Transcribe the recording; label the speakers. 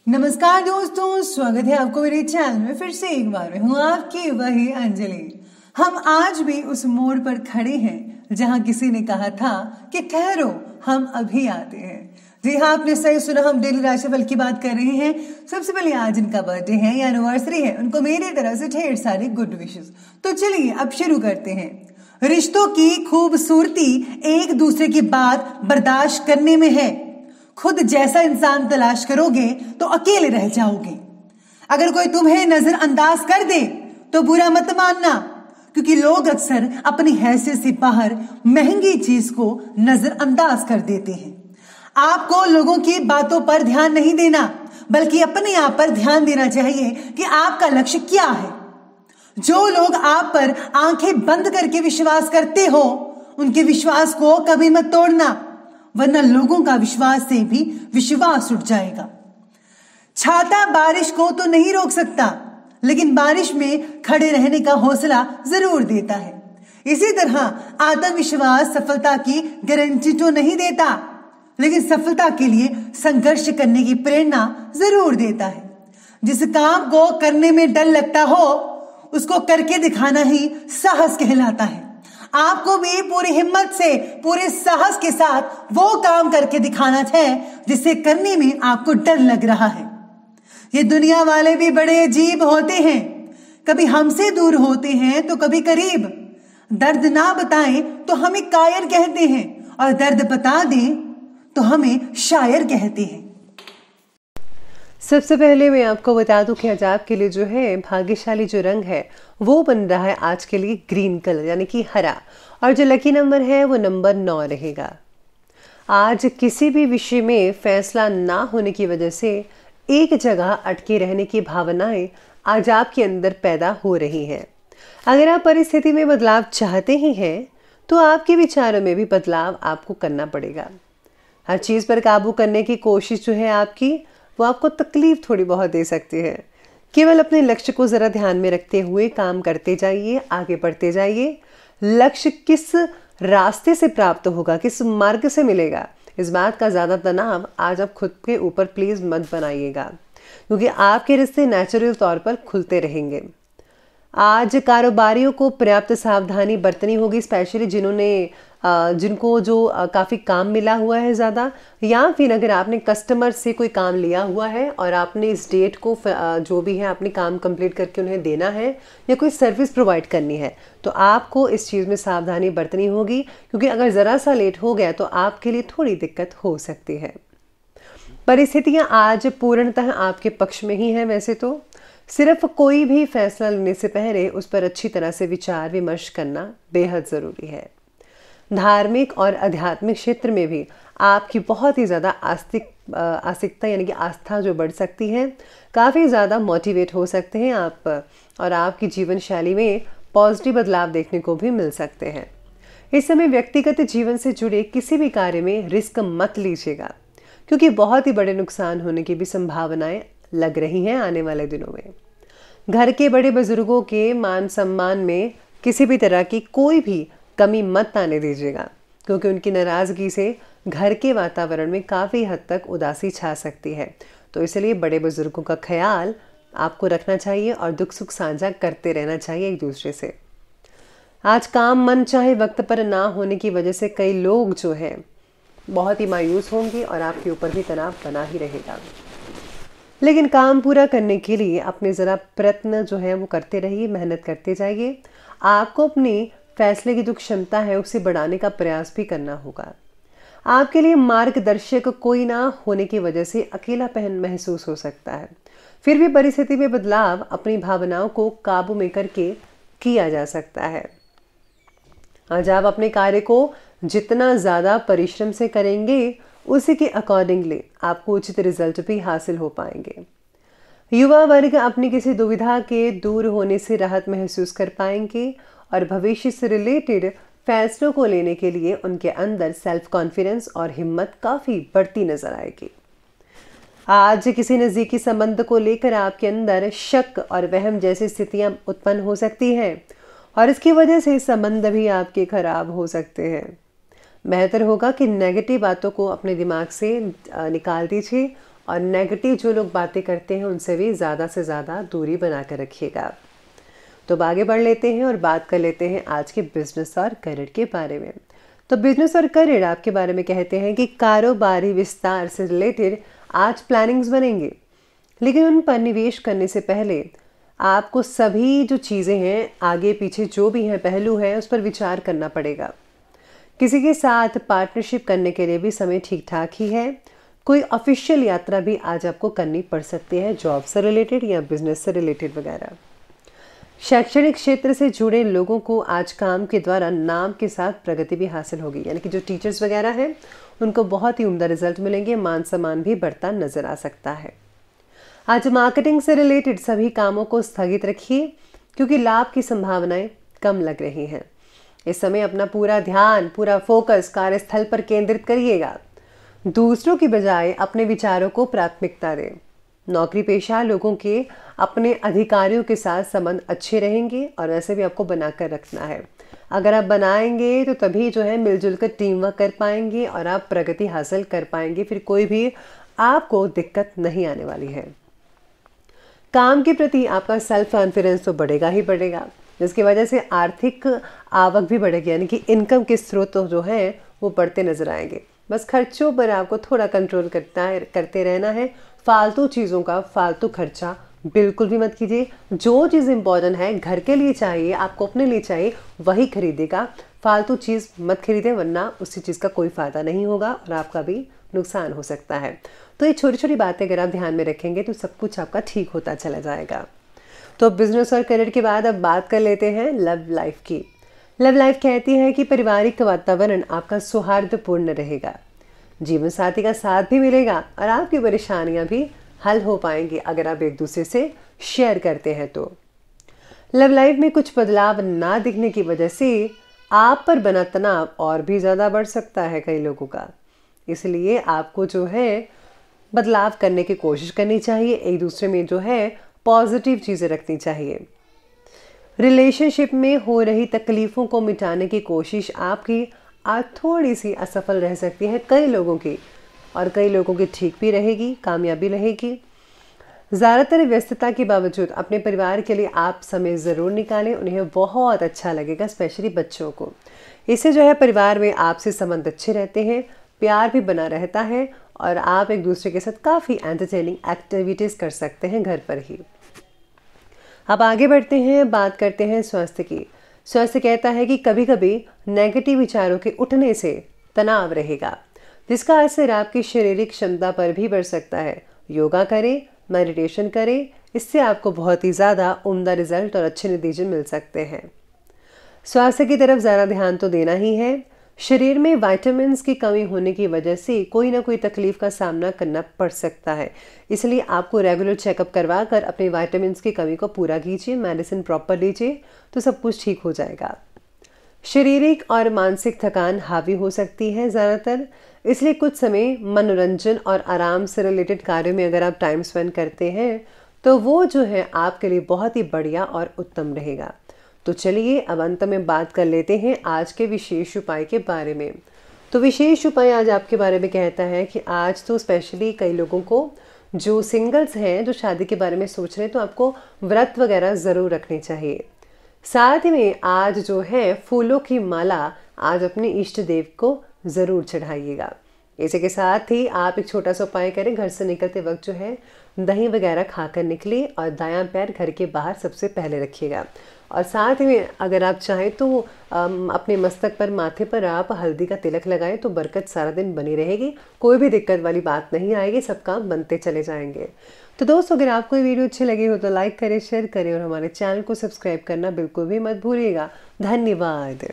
Speaker 1: नमस्कार दोस्तों, स्वागत है आपको मेरे चैनल में। फिर से एक बार मैं हूँ आपकी वही अंजलि। हम आज भी उस मोड़ पर खड़े हैं जहाँ किसी ने कहा था कि ठहरो हम अभी आते हैं। जी हाँ, आपने सही सुना, हम डेली राशिफल की बात कर रहे हैं। सबसे पहले आज इनका बर्थडे है या एनिवर्सरी है, उनको मेरी तरफ से ढेर सारी गुड विशेस। तो चलिए अब शुरू करते हैं। रिश्तों की खूबसूरती एक दूसरे की बात बर्दाश्त करने में है। खुद जैसा इंसान तलाश करोगे तो अकेले रह जाओगे। अगर कोई तुम्हें नजरअंदाज कर दे तो बुरा मत मानना, क्योंकि लोग अक्सर अपनी हैसियत से बाहर महंगी चीज को नजरअंदाज कर देते हैं। आपको लोगों की बातों पर ध्यान नहीं देना, बल्कि अपने आप पर ध्यान देना चाहिए कि आपका लक्ष्य क्या है। जो लोग आप पर आंखें बंद करके विश्वास करते हो, उनके विश्वास को कभी मत तोड़ना, वरना लोगों का विश्वास से भी विश्वास उठ जाएगा। छाता बारिश को तो नहीं रोक सकता, लेकिन बारिश में खड़े रहने का हौसला जरूर देता है। इसी तरह आत्मविश्वास सफलता की गारंटी तो नहीं देता, लेकिन सफलता के लिए संघर्ष करने की प्रेरणा जरूर देता है। जिस काम को करने में डर लगता हो, उसको करके दिखाना ही साहस कहलाता है। आपको भी पूरी हिम्मत से, पूरे साहस के साथ वो काम करके दिखाना है जिसे करने में आपको डर लग रहा है। ये दुनिया वाले भी बड़े अजीब होते हैं, कभी हमसे दूर होते हैं तो कभी करीब। दर्द ना बताएं तो हमें कायर कहते हैं, और दर्द बता दें तो हमें शायर कहते हैं।
Speaker 2: सबसे पहले मैं आपको बता दूं कि आज आपके लिए जो है भाग्यशाली जो रंग है वो बन रहा है आज के लिए ग्रीन कलर यानी कि हरा, और जो लकी नंबर है वो नंबर 9 रहेगा। आज किसी भी विषय में फैसला ना होने की वजह से एक जगह अटके रहने की भावनाएं आज आपके अंदर पैदा हो रही हैं। अगर आप परिस्थिति में बदलाव चाहते ही हैं तो आपके विचारों में भी बदलाव आपको करना पड़ेगा। हर चीज़ पर काबू करने की कोशिश जो है आपकी, वो आपको तकलीफ थोड़ी बहुत दे सकती है। केवल अपने लक्ष्य को ज़रा ध्यान में रखते हुए काम करते जाइए, आगे बढ़ते जाइए। लक्ष्य किस रास्ते से प्राप्त होगा, किस मार्ग से मिलेगा, इस बात का ज़्यादा तनाव आज आप खुद के ऊपर प्लीज़ मत बनाइएगा, क्योंकि आपके रिश्ते नेचुरल तौर पर खुलते रहेंगे। आज कारोबारियों को पर्याप्त सावधानी बरतनी होगी, स्पेशली जिनको जो काफ़ी काम मिला हुआ है ज़्यादा, या फिर अगर आपने कस्टमर से कोई काम लिया हुआ है और आपने इस डेट को जो भी है अपनी काम कंप्लीट करके उन्हें देना है या कोई सर्विस प्रोवाइड करनी है, तो आपको इस चीज़ में सावधानी बरतनी होगी, क्योंकि अगर ज़रा सा लेट हो गया तो आपके लिए थोड़ी दिक्कत हो सकती है। परिस्थितियाँ आज पूर्णतः आपके पक्ष में ही हैं। वैसे तो सिर्फ कोई भी फैसला लेने से पहले उस पर अच्छी तरह से विचार विमर्श करना बेहद ज़रूरी है। धार्मिक और आध्यात्मिक क्षेत्र में भी आपकी बहुत ही ज़्यादा आस्तिकता यानी कि आस्था जो बढ़ सकती है, काफ़ी ज़्यादा मोटिवेट हो सकते हैं आप, और आपकी जीवन शैली में पॉजिटिव बदलाव देखने को भी मिल सकते हैं। इस समय व्यक्तिगत जीवन से जुड़े किसी भी कार्य में रिस्क मत लीजिएगा, क्योंकि बहुत ही बड़े नुकसान होने की भी संभावनाएं लग रही हैं आने वाले दिनों में। घर के बड़े बुजुर्गों के मान सम्मान में किसी भी तरह की कोई भी कमी मत आने दीजिएगा, क्योंकि उनकी नाराज़गी से घर के वातावरण में काफ़ी हद तक उदासी छा सकती है। तो इसलिए बड़े बुजुर्गों का ख्याल आपको रखना चाहिए और दुख सुख साझा करते रहना चाहिए एक दूसरे से। आज काम मन चाहे वक्त पर ना होने की वजह से कई लोग जो है बहुत ही मायूस होंगे और आपके ऊपर भी तनाव बना ही रहेगा, लेकिन काम पूरा करने के लिए अपने ज़रा प्रयत्न जो है वो करते रहिए, मेहनत करते जाइए। आपको अपनी फैसले की जो क्षमता है उसे बढ़ाने का प्रयास भी करना होगा। आपके लिए मार्गदर्शक कोई ना होने की वजह से अकेलापन महसूस हो सकता है, फिर भी परिस्थिति में बदलाव अपनी भावनाओं को काबू में करके किया जा सकता है। आज आप अपने कार्य को जितना ज़्यादा परिश्रम से करेंगे, उसी के अकॉर्डिंगली आपको उचित रिजल्ट भी हासिल हो पाएंगे। युवा वर्ग अपनी किसी दुविधा के दूर होने से राहत महसूस कर पाएंगे और भविष्य से रिलेटेड फैसलों को लेने के लिए उनके अंदर सेल्फ कॉन्फिडेंस और हिम्मत काफ़ी बढ़ती नजर आएगी। आज किसी नज़दीकी संबंध को लेकर आपके अंदर शक और वहम जैसी स्थितियां उत्पन्न हो सकती हैं, और इसकी वजह से संबंध भी आपके खराब हो सकते हैं। बेहतर होगा कि नेगेटिव बातों को अपने दिमाग से निकाल दीजिए और नेगेटिव जो लोग बातें करते हैं उनसे भी ज़्यादा से ज़्यादा दूरी बना कर रखिएगा। तो अब आगे बढ़ लेते हैं और बात कर लेते हैं आज के बिजनेस और करियर के बारे में। तो बिजनेस और करियर आपके बारे में कहते हैं कि कारोबारी विस्तार से रिलेटेड आज प्लानिंग्स बनेंगे, लेकिन उन पर निवेश करने से पहले आपको सभी जो चीज़ें हैं, आगे पीछे जो भी हैं पहलू हैं, उस पर विचार करना पड़ेगा। किसी के साथ पार्टनरशिप करने के लिए भी समय ठीक ठाक ही है। कोई ऑफिशियल यात्रा भी आज आपको करनी पड़ सकती है, जॉब से रिलेटेड या बिजनेस से रिलेटेड वगैरह। शैक्षणिक क्षेत्र से जुड़े लोगों को आज काम के द्वारा नाम के साथ प्रगति भी हासिल होगी, यानी कि जो टीचर्स वगैरह हैं उनको बहुत ही उम्दा रिजल्ट मिलेंगे, मान सम्मान भी बढ़ता नजर आ सकता है। आज मार्केटिंग से रिलेटेड सभी कामों को स्थगित रखिए, क्योंकि लाभ की संभावनाएं कम लग रही हैं। इस समय अपना पूरा ध्यान, पूरा फोकस कार्यस्थल पर केंद्रित करिएगा। दूसरों की बजाय अपने विचारों को प्राथमिकता दें। नौकरी पेशा लोगों के अपने अधिकारियों के साथ संबंध अच्छे रहेंगे और वैसे भी आपको बनाकर रखना है। अगर आप बनाएंगे तो तभी जो है मिलजुल कर टीम वर्क कर पाएंगे और आप प्रगति हासिल कर पाएंगे, फिर कोई भी आपको दिक्कत नहीं आने वाली है। काम के प्रति आपका सेल्फ कॉन्फिडेंस तो बढ़ेगा ही बढ़ेगा, जिसकी वजह से आर्थिक आवक भी बढ़ेगी, यानी कि इनकम के स्रोत जो हैं वो बढ़ते नजर आएंगे। बस खर्चों पर आपको थोड़ा कंट्रोल करते रहना है। फालतू चीज़ों का फालतू खर्चा बिल्कुल भी मत कीजिए। जो चीज़ इंपॉर्टेंट है, घर के लिए चाहिए, आपको अपने लिए चाहिए, वही खरीदेगा। फालतू चीज़ मत खरीदें, वरना उसी चीज़ का कोई फ़ायदा नहीं होगा और आपका भी नुकसान हो सकता है। तो ये छोटी छोटी बातें अगर आप ध्यान में रखेंगे तो सब कुछ आपका ठीक होता चला जाएगा। तो बिजनेस और करियर के बाद अब बात कर लेते हैं लव लाइफ की। लव लाइफ कहती है कि पारिवारिक वातावरण आपका सौहार्दपूर्ण रहेगा, जीवन साथी का साथ भी मिलेगा और आपकी परेशानियां भी हल हो पाएंगी अगर आप एक दूसरे से शेयर करते हैं। तो लव लाइफ में कुछ बदलाव ना दिखने की वजह से आप पर बना तनाव और भी ज़्यादा बढ़ सकता है कई लोगों का। इसलिए आपको जो है बदलाव करने की कोशिश करनी चाहिए, एक दूसरे में जो है पॉजिटिव चीज़ें रखनी चाहिए। रिलेशनशिप में हो रही तकलीफ़ों को मिटाने की कोशिश आपकी आज थोड़ी सी असफल रह सकती है कई लोगों की, और कई लोगों की ठीक भी रहेगी, कामयाबी रहेगी। ज़्यादातर व्यस्तता के बावजूद अपने परिवार के लिए आप समय ज़रूर निकालें, उन्हें बहुत अच्छा लगेगा, स्पेशली बच्चों को। इससे जो है परिवार में आपसे संबंध अच्छे रहते हैं, प्यार भी बना रहता है और आप एक दूसरे के साथ काफ़ी एंटरटेनिंग एक्टिविटीज़ कर सकते हैं घर पर ही। अब आगे बढ़ते हैं, बात करते हैं स्वास्थ्य की। स्वास्थ्य कहता है कि कभी कभी नेगेटिव विचारों के उठने से तनाव रहेगा, जिसका असर आपकी शारीरिक क्षमता पर भी बढ़ सकता है। योगा करें, मेडिटेशन करें, इससे आपको बहुत ही ज़्यादा उम्दा रिजल्ट और अच्छे नतीजे मिल सकते हैं। स्वास्थ्य की तरफ ज़्यादा ध्यान तो देना ही है। शरीर में विटामिन्स की कमी होने की वजह से कोई ना कोई तकलीफ का सामना करना पड़ सकता है, इसलिए आपको रेगुलर चेकअप करवा कर अपने विटामिन्स की कमी को पूरा कीजिए, मेडिसिन प्रॉपर लीजिए, तो सब कुछ ठीक हो जाएगा। शारीरिक और मानसिक थकान हावी हो सकती है ज़्यादातर, इसलिए कुछ समय मनोरंजन और आराम से रिलेटेड कार्यों में अगर आप टाइम स्पेंड करते हैं तो वो जो है आपके लिए बहुत ही बढ़िया और उत्तम रहेगा। तो चलिए अब अंत में बात कर लेते हैं आज के विशेष उपाय के बारे में। तो विशेष उपाय आज आपके बारे में कहता है कि आज तो स्पेशली कई लोगों को जो सिंगल्स हैं, जो शादी के बारे में सोच रहे हैं, तो आपको व्रत वगैरह ज़रूर रखने चाहिए। साथ में आज जो है फूलों की माला आज अपने इष्ट देव को ज़रूर चढ़ाइएगा। इसी के साथ ही आप एक छोटा सा उपाय करें, घर से निकलते वक्त जो है दही वगैरह खाकर निकले और दायां पैर घर के बाहर सबसे पहले रखिएगा। और साथ में अगर आप चाहें तो अपने मस्तक पर, माथे पर आप हल्दी का तिलक लगाएं तो बरकत सारा दिन बनी रहेगी, कोई भी दिक्कत वाली बात नहीं आएगी, सब काम बनते चले जाएंगे। तो दोस्तों, अगर आपको ये वीडियो अच्छी लगी हो तो लाइक करें, शेयर करें और हमारे चैनल को सब्सक्राइब करना बिल्कुल भी मत भूलिएगा। धन्यवाद।